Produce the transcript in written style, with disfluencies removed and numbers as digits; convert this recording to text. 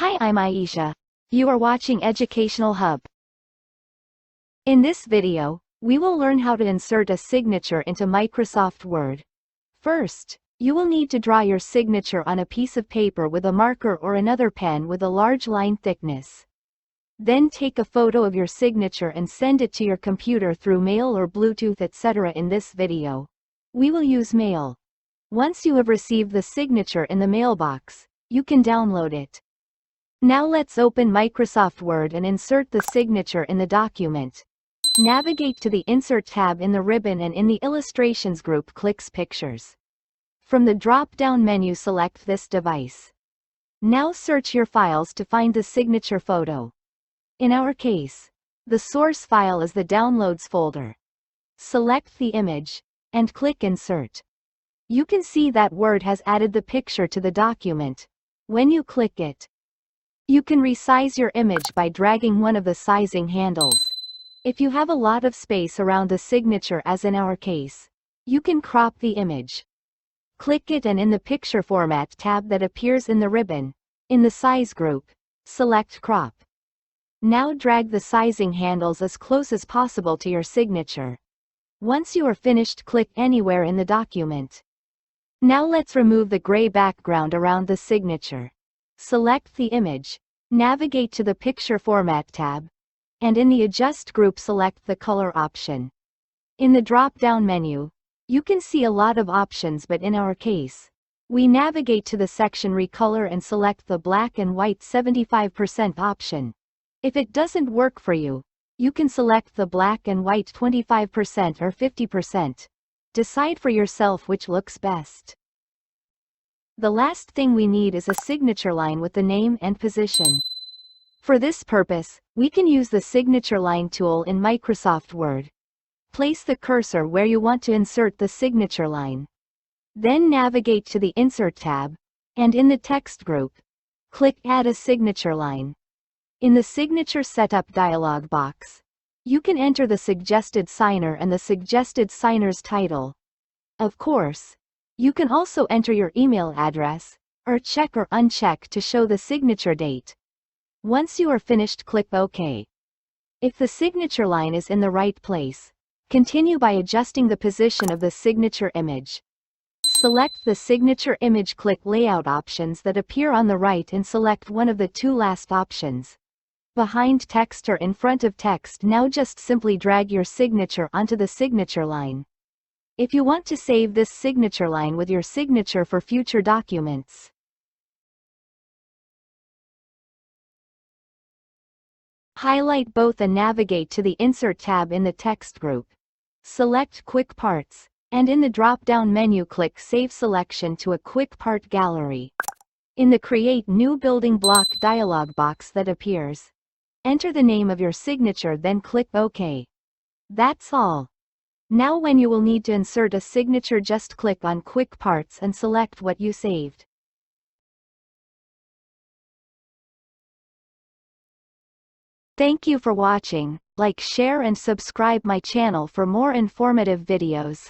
Hi, I'm Aisha. You are watching Educational Hub. In this video, we will learn how to insert a signature into Microsoft Word. First, you will need to draw your signature on a piece of paper with a marker or another pen with a large line thickness. Then take a photo of your signature and send it to your computer through mail or Bluetooth, etc. In this video, we will use mail. Once you have received the signature in the mailbox, you can download it. Now let's open Microsoft Word and insert the signature in the document. Navigate to the Insert tab in the ribbon and in the Illustrations group click Pictures. From the drop-down menu select this device. Now search your files to find the signature photo. In our case, the source file is the Downloads folder. Select the image, and click Insert. You can see that Word has added the picture to the document. When you click it, you can resize your image by dragging one of the sizing handles. If you have a lot of space around the signature, as in our case, you can crop the image. Click it and in the Picture Format tab that appears in the ribbon, in the Size group, select Crop. Now drag the sizing handles as close as possible to your signature. Once you are finished, click anywhere in the document. Now let's remove the gray background around the signature. Select the image, navigate to the Picture Format tab, and in the Adjust group select the Color option. In the drop-down menu, you can see a lot of options, but in our case, we navigate to the section Recolor and select the black and white 75% option. If it doesn't work for you, you can select the black and white 25% or 50%. Decide for yourself which looks best. The last thing we need is a signature line with the name and position. For this purpose, we can use the Signature Line tool in Microsoft Word. Place the cursor where you want to insert the signature line. Then navigate to the Insert tab, and in the Text group, click Add a Signature Line. In the Signature Setup dialog box, you can enter the suggested signer and the suggested signer's title. Of course, you can also enter your email address, or check or uncheck to show the signature date. Once you are finished, click OK. If the signature line is in the right place, continue by adjusting the position of the signature image. Select the signature image, click Layout options that appear on the right and select one of the two last options. Behind text or in front of text. Now just simply drag your signature onto the signature line. If you want to save this signature line with your signature for future documents, highlight both and navigate to the Insert tab in the Text group. Select Quick Parts, and in the drop-down menu click Save Selection to a Quick Part Gallery. In the Create New Building Block dialog box that appears, enter the name of your signature, then click OK. That's all. Now when you will need to insert a signature, just click on Quick Parts and select what you saved. Thank you for watching. Like, share and subscribe my channel for more informative videos.